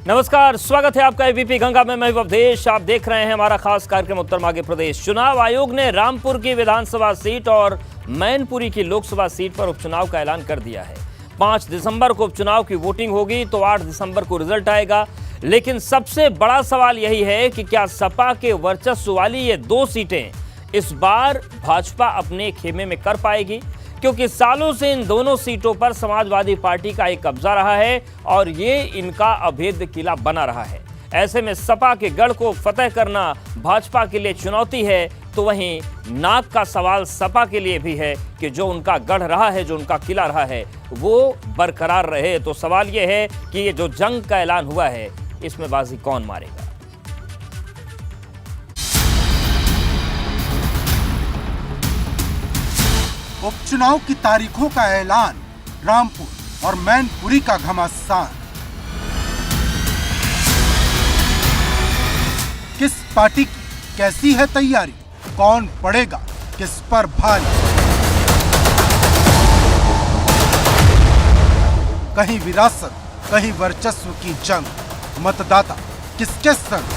नमस्कार, स्वागत है आपका एबीपी गंगा में। मैं अवधेश, आप देख रहे हैं हमारा खास कार्यक्रम उत्तर मांगे प्रदेश। चुनाव आयोग ने रामपुर की विधानसभा सीट और मैनपुरी की लोकसभा सीट पर उपचुनाव का ऐलान कर दिया है। 5 दिसंबर को उपचुनाव की वोटिंग होगी तो 8 दिसंबर को रिजल्ट आएगा। लेकिन सबसे बड़ा सवाल यही है कि क्या सपा के वर्चस्व वाली ये 2 सीटें इस बार भाजपा अपने खेमे में कर पाएगी, क्योंकि सालों से इन दोनों सीटों पर समाजवादी पार्टी का एक कब्जा रहा है और ये इनका अभेद्य किला बना रहा है। ऐसे में सपा के गढ़ को फतेह करना भाजपा के लिए चुनौती है, तो वहीं नाक का सवाल सपा के लिए भी है कि जो उनका गढ़ रहा है, जो उनका किला रहा है, वो बरकरार रहे। तो सवाल ये है कि ये जो जंग का ऐलान हुआ है, इसमें बाजी कौन मारेगा। उपचुनाव की तारीखों का ऐलान, रामपुर और मैनपुरी का घमासान। किस पार्टी की कैसी है तैयारी, कौन पड़ेगा किस पर भारी। कहीं विरासत, कहीं वर्चस्व की जंग, मतदाता किसके संग।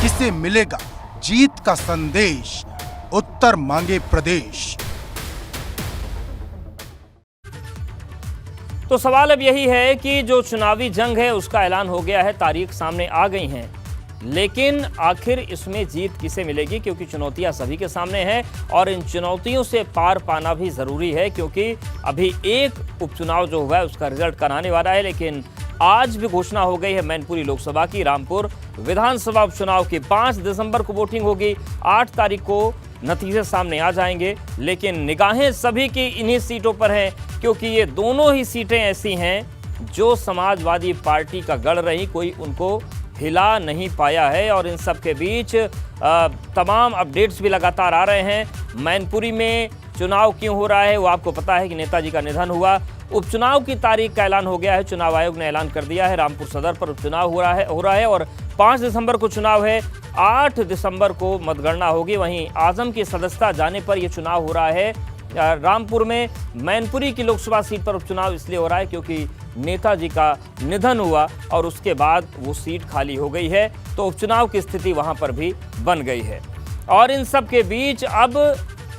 किसे मिलेगा जीत का संदेश, उत्तर मांगे प्रदेश। तो सवाल अब यही है कि जो चुनावी जंग है उसका ऐलान हो गया है, तारीख सामने आ गई हैं, लेकिन आखिर इसमें जीत किसे मिलेगी, क्योंकि चुनौतियां सभी के सामने हैं और इन चुनौतियों से पार पाना भी जरूरी है, क्योंकि अभी एक उपचुनाव जो हुआ है उसका रिजल्ट कराने वाला है। लेकिन आज भी घोषणा हो गई है मैनपुरी लोकसभा की। रामपुर विधानसभा उपचुनाव की 5 दिसंबर को वोटिंग होगी, 8 तारीख को नतीजे सामने आ जाएंगे। लेकिन निगाहें सभी की इन्हीं सीटों पर हैं, क्योंकि ये दोनों ही सीटें ऐसी हैं जो समाजवादी पार्टी का गढ़ रही, कोई उनको हिला नहीं पाया है। और इन सब के बीच तमाम अपडेट्स भी लगातार आ रहे हैं। मैनपुरी में चुनाव क्यों हो रहा है, वो आपको पता है कि नेताजी का निधन हुआ। उपचुनाव की तारीख का ऐलान हो गया है, चुनाव आयोग ने ऐलान कर दिया है। रामपुर सदर पर उपचुनाव हो रहा है और 5 दिसंबर को चुनाव है, 8 दिसंबर को मतगणना होगी। वहीं आजम की सदस्यता जाने पर यह चुनाव हो रहा है। रामपुर में मैनपुरी की लोकसभा सीट पर उपचुनाव इसलिए हो रहा है क्योंकि नेताजी का निधन हुआ और उसके बाद वो सीट खाली हो गई है, तो उपचुनाव की स्थिति वहां पर भी बन गई है। और इन सब के बीच अब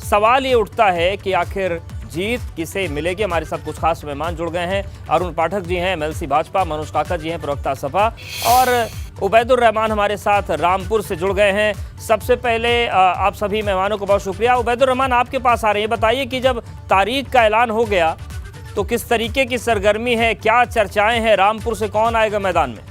सवाल ये उठता है कि आखिर जीत किसे मिलेगी। हमारे साथ कुछ खास मेहमान जुड़ गए हैं। अरुण पाठक जी हैं एमएलसी भाजपा, मनोज काका जी हैं प्रवक्ता सपा, और उबैदुर रहमान हमारे साथ रामपुर से जुड़ गए हैं। सबसे पहले आप सभी मेहमानों को बहुत शुक्रिया। उबैदुर रहमान, आपके पास आ रहे हैं, बताइए कि जब तारीख का ऐलान हो गया तो किस तरीके की सरगर्मी है, क्या चर्चाएं हैं, रामपुर से कौन आएगा मैदान में?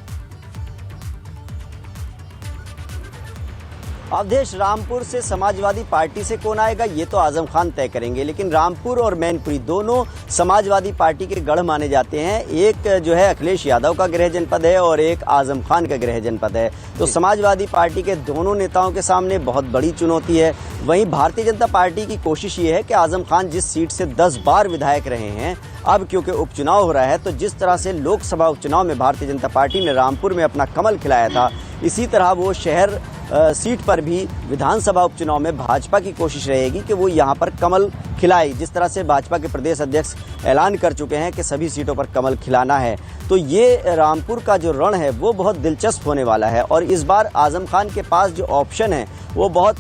अवधेश, रामपुर से समाजवादी पार्टी से कौन आएगा ये तो आजम खान तय करेंगे, लेकिन रामपुर और मैनपुरी दोनों समाजवादी पार्टी के गढ़ माने जाते हैं। एक जो है अखिलेश यादव का गृह जनपद है और एक आजम खान का गृह जनपद है, तो समाजवादी पार्टी के दोनों नेताओं के सामने बहुत बड़ी चुनौती है। वहीं भारतीय जनता पार्टी की कोशिश ये है कि आजम खान जिस सीट से 10 बार विधायक रहे हैं, अब क्योंकि उपचुनाव हो रहा है तो जिस तरह से लोकसभा उपचुनाव में भारतीय जनता पार्टी ने रामपुर में अपना कमल खिलाया था, इसी तरह वो शहर सीट पर भी विधानसभा उपचुनाव में भाजपा की कोशिश रहेगी कि वो यहाँ पर कमल खिलाए। जिस तरह से भाजपा के प्रदेश अध्यक्ष ऐलान कर चुके हैं कि सभी सीटों पर कमल खिलाना है, तो ये रामपुर का जो रण है वो बहुत दिलचस्प होने वाला है। और इस बार आजम खान के पास जो ऑप्शन है वो बहुत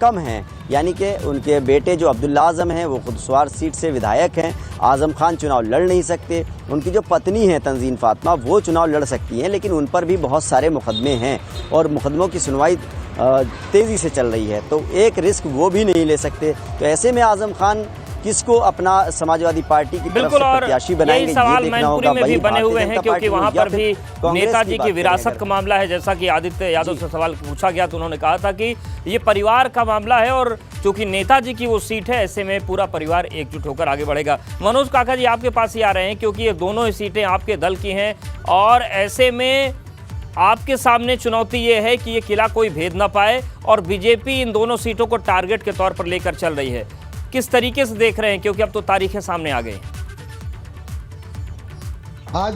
कम हैं, यानी कि उनके बेटे जो अब्दुल्ला आजम हैं वो खुदस्वार सीट से विधायक हैं, आजम खान चुनाव लड़ नहीं सकते। उनकी जो पत्नी है तंजीन फातिमा, वो चुनाव लड़ सकती हैं, लेकिन उन पर भी बहुत सारे मुकदमे हैं और मुकदमों की सुनवाई तेज़ी से चल रही है, तो एक रिस्क वो भी नहीं ले सकते। तो ऐसे में आजम खान किसको अपना समाजवादी पार्टी की तरफ से प्रत्याशी बनाएंगे, यही सवाल मैनपुरी में भी बने हुए हैं, क्योंकि वहां पर भी नेताजी की विरासत का मामला है। जैसा कि आदित्य यादव से सवाल पूछा गया तो उन्होंने कहा था कि ये परिवार का मामला है और क्योंकि नेताजी की वो सीट है, ऐसे में पूरा परिवार एकजुट होकर आगे बढ़ेगा। मनोज काका जी आपके पास ही आ रहे हैं, क्योंकि ये दोनों ही सीटें आपके दल की हैं और ऐसे में आपके सामने चुनौती ये है कि ये किला कोई भेद ना पाए और बीजेपी इन दोनों सीटों को टारगेट के तौर पर लेकर चल रही है। किस तरीके से देख रहे हैं, क्योंकि अब तो तारीखें सामने आ गई? आज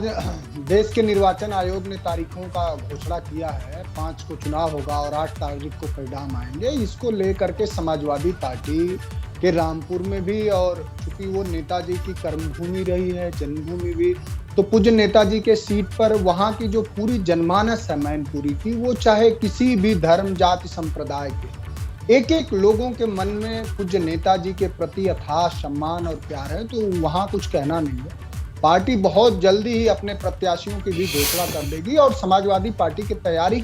देश के निर्वाचन आयोग ने तारीखों का घोषणा किया है। 5 को चुनाव होगा और 8 तारीख को परिणाम आएंगे। इसको लेकर के समाजवादी पार्टी कि रामपुर में भी, और चूंकि वो नेताजी की कर्मभूमि रही है, जन्मभूमि भी, तो पूज्य नेताजी के सीट पर वहां की जो पूरी जनमानस है मैनपुरी की, वो चाहे किसी भी धर्म जाति संप्रदाय के एक एक लोगों के मन में पूज्य नेताजी के प्रति अथाह सम्मान और प्यार है, तो वहां कुछ कहना नहीं है। पार्टी बहुत जल्दी ही अपने प्रत्याशियों की भी घोषणा कर देगी और समाजवादी पार्टी की तैयारी